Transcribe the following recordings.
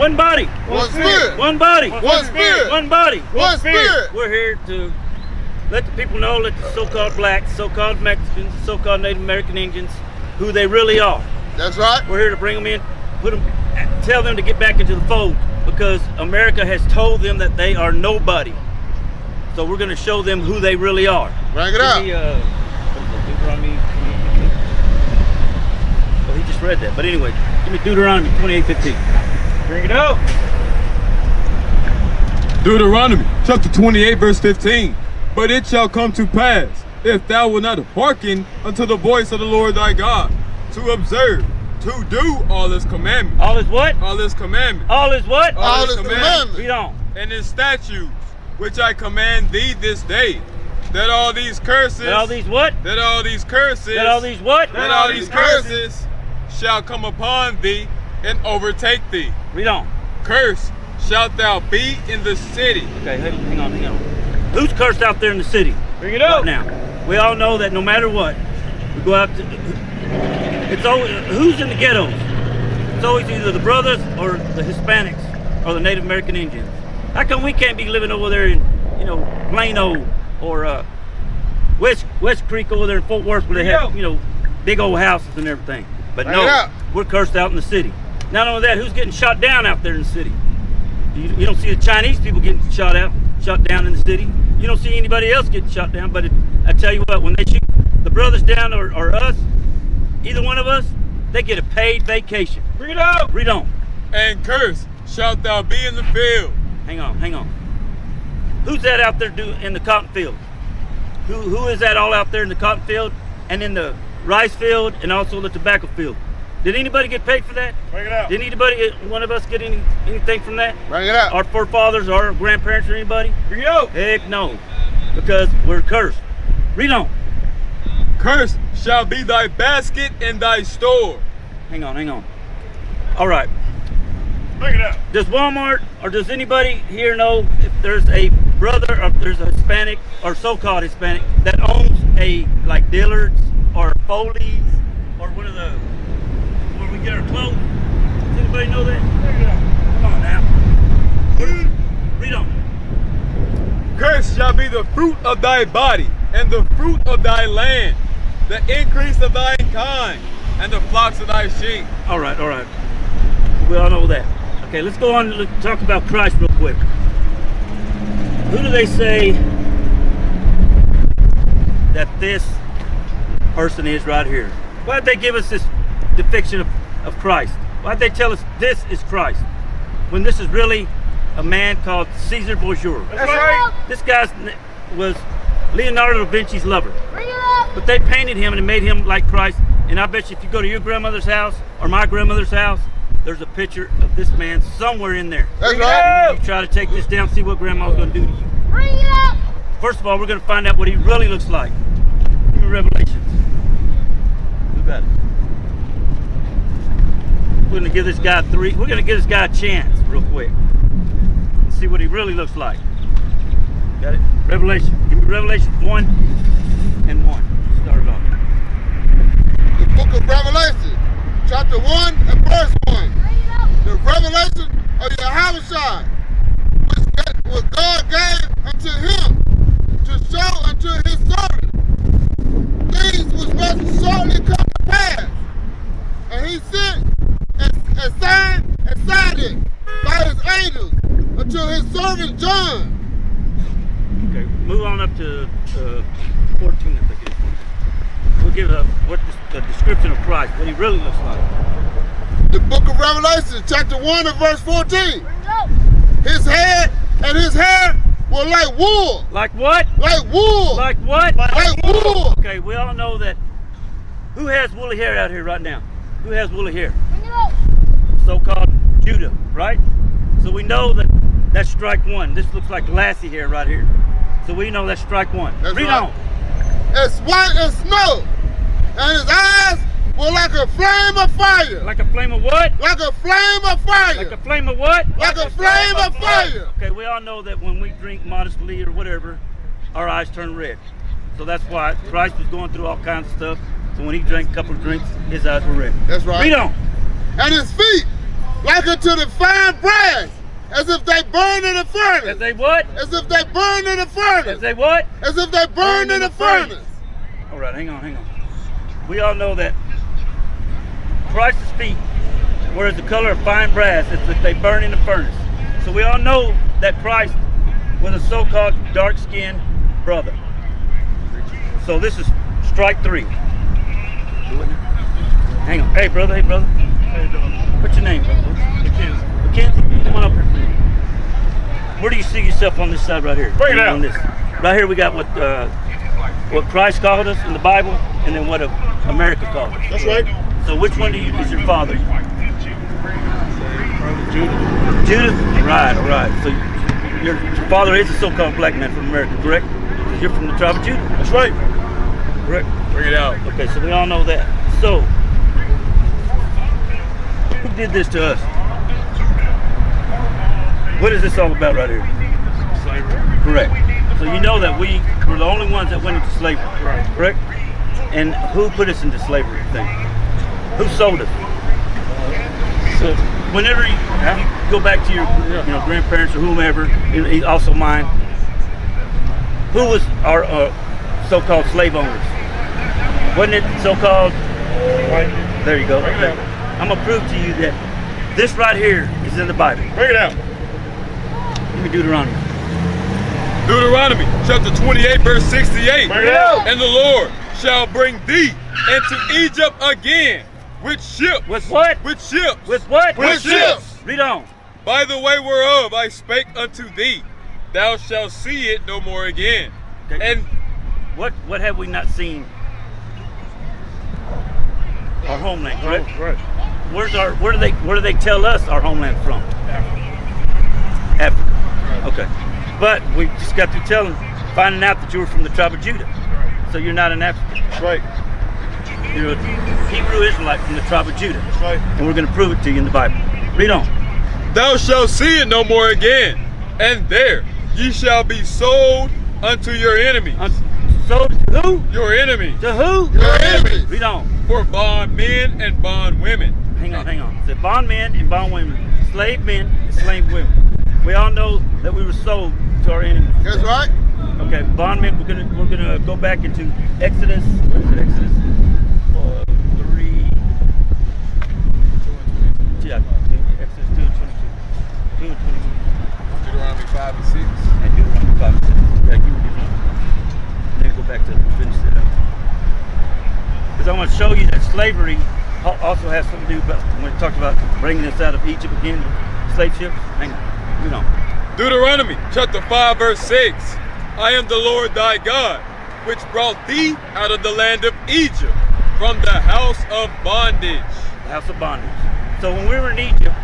One body. One spirit. One body. One spirit. One body. One spirit. We're here to let the people know, let the so-called blacks, so-called Mexicans, so-called Native American Indians, who they really are. That's right. We're here to bring them in, tell them to get back into the fold, because America has told them that they are nobody. So we're going to show them who they really are. Bring it up. What is it, Deuteronomy? Well, he just read that. But anyway, give me Deuteronomy 28:15. Bring it up. Deuteronomy chapter 28 verse 15. But it shall come to pass, if thou wilt not hearken unto the voice of the Lord thy God, to observe, to do all his commandments. All is what? All his commandments. All is what? All his commandments. Read on. And his statutes, which I command thee this day, that all these curses. That all these what? That all these curses. That all these what? That all these curses shall come upon thee and overtake thee. Read on. Cursed shalt thou be in the city. Okay, hang on. Who's cursed out there in the city? Bring it up. Right now. We all know that no matter what, we go out to, it's always, who's in the ghettos? It's always either the brothers or the Hispanics or the Native American Indians. How come we can't be living over there in, Plano or West Creek over there in Fort Worth, where they have, big old houses and everything? But no, we're cursed out in the city. Not only that, who's getting shot down out there in the city? You don't see the Chinese people getting shot down in the city. You don't see anybody else getting shot down. But I tell you what, when they shoot the brothers down or us, either one of us, they get a paid vacation. Bring it up. Read on. And cursed shalt thou be in the field. Hang on. Who's that out there in the cotton field? Who is that all out there in the cotton field and in the rice field and also the tobacco field? Did anybody get paid for that? Bring it up. Did anybody, one of us, get anything from that? Bring it up. Our forefathers, our grandparents, or anybody? Bring it up. Heck no, because we're cursed. Read on. Cursed shall be thy basket and thy store. Hang on. All right. Bring it up. Does Walmart or does anybody here know if there's a brother or there's a Hispanic or so-called Hispanic that owns a like Dillard's or Foley's or one of the where we get our clothes? Does anybody know that? Bring it up. Come on now. Read on. Cursed shall be the fruit of thy body and the fruit of thy land, the increase of thy kind, and the flocks of thy sheep. All right. We all know that. Okay, let's go on and talk about Christ real quick. Who do they say that this person is right here? Why did they give us this depiction of Christ? Why did they tell us this is Christ when this is really a man called Caesar Borgia? That's right. This guy was Leonardo da Vinci's lover. But they painted him and made him like Christ. And I bet you if you go to your grandmother's house or my grandmother's house, there's a picture of this man somewhere in there. That's right. You try to take this down, see what grandma's going to do to you. Bring it up. First of all, we're going to find out what he really looks like. Give me Revelations. Who got it? We're going to give this guy a chance real quick. And see what he really looks like. Got it? Revelation. Give me Revelation 1 and 1. Start it off. The book of Revelation, chapter 1 and verse 1. The revelation of Yahawashi, which God gave unto him to show unto his servant things which must shortly come to pass. And he sent and signed it by his angels unto his servant John. Okay, move on up to 14, I think it is. We'll give a description of Christ, what he really looks like. The book of Revelation, chapter 1 and verse 14. His head and his hair were like wool. Like what? Like wool. Like what? Like wool. Okay, we all know that. Who has woolly hair out here right now? Who has woolly hair? So-called Judah, right? So we know that that's strike one. This looks like glassy hair right here. So we know that's strike one. That's Read right. on. As white as snow, and his eyes were like a flame of fire. Like a flame of what? Like a flame of fire. Like a flame of what? Like a flame of fire. Okay, we all know that when we drink modestly or whatever, our eyes turn red. So that's why Christ was going through all kinds of stuff. So when he drank a couple of drinks, his eyes were red. That's right. Read on. And his feet like unto the fine brass, as if they burn in a furnace. As they what? As if they burn in a furnace. As they what? As if they burn in a furnace. All right, hang on. We all know that Christ's feet were as the color of fine brass, as if they burn in a furnace. So we all know that Christ was a so-called dark-skinned brother. So this is strike 3. Hang on. Hey, brother. How you doing? What's your name, brother? Mackenzie. Mackenzie? Come on up here. Where do you see yourself on this side right here? Bring it out. On this. Right here we got what Christ called us in the Bible, and then what America called us. That's right. So which one is your father? Probably Judah. Judah? Right. So your father is a so-called black man from America, correct? You're from the tribe of Judah. That's right. Correct? Bring it out. Okay, so we all know that. So, who did this to us? What is this all about right here? Slavery. Correct. So you know that we were the only ones that went into slavery, Right. correct? And who put us into slavery, you think? Who sold us? So whenever you go back to your grandparents or whomever, also mine, who was our so-called slave owners? Wasn't it so-called? Right. There you go. Bring it out. I'm going to prove to you that this right here is in the Bible. Bring it out. Give me Deuteronomy. Deuteronomy chapter 28 verse 68. Bring it out. And the Lord shall bring thee into Egypt again with ships. With what? With ships. With what? With ships. Read on. By the way whereof I spake unto thee, thou shalt see it no more again. Okay. And What have we not seen? Our homeland, correct? right. Where do they tell us our homeland from? Africa. Okay. But we just got through finding out that you were from the tribe of Judah. So you're not an African. That's right. You're a Hebrew Israelite from the tribe of Judah. That's right. And we're going to prove it to you in the Bible. Read on. Thou shalt see it no more again, and there ye shall be sold unto your enemies. Sold to who? Your enemies. To who? Your enemies. Read on. For bond men and bond women. Hang on. It said bond men and bond women, slave men and slave women. We all know that we were sold to our enemies. That's right. Okay, bond men. We're gonna go back into Exodus. What is it? Exodus 3. Yeah, Exodus 2:22. 2:22. Deuteronomy 5 and 6. And Deuteronomy 5 and 6. Yeah, you then go back to finish it up. Because I want to show you that slavery also has something to do about when we talked about bringing us out of Egypt again, slave ships. Hang on, you know. Deuteronomy chapter 5 verse 6. I am the Lord thy God, which brought thee out of the land of Egypt from the house of bondage. The house of bondage. So when we were in Egypt,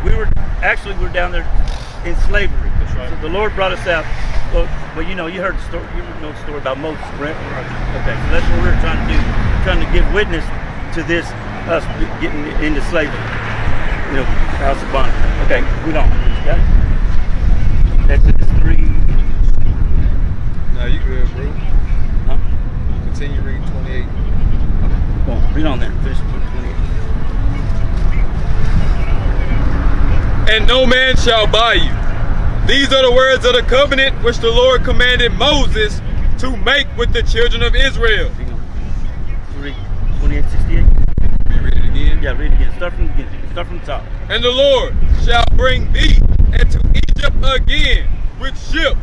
we were down there in slavery. That's right. So the Lord brought us out. Well, you know, you heard the story. You know the story about Moses, correct? Right. Okay, so that's what we're trying to do. Trying to give witness to this, us getting into slavery. You know, the house of bondage. Okay, we don't. Got it? Exodus 3. Now you good, bro. Huh? Continue reading 28. Go on, read on there. Finish 28. And no man shall buy you. These are the words of the covenant which the Lord commanded Moses to make with the children of Israel. Read 28:68. You read it again. Yeah, read it again. Start from the beginning. Start from the top. And the Lord shall bring thee into Egypt again with ships.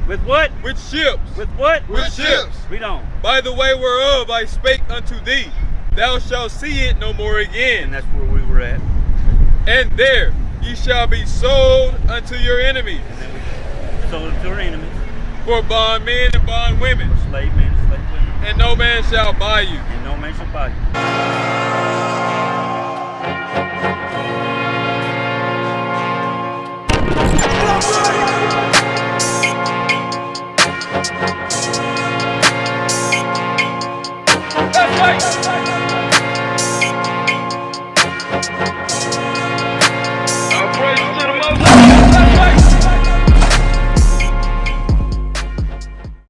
With what? With ships. With what? With ships. Read on. By the way whereof I spake unto thee, thou shalt see it no more And again. that's where we were at. And there ye shall be sold unto your enemies, And then we sold it to our enemies. for bondmen and bondwomen, Slave men, slave women. and no man shall buy you. And no man shall buy you. That's right.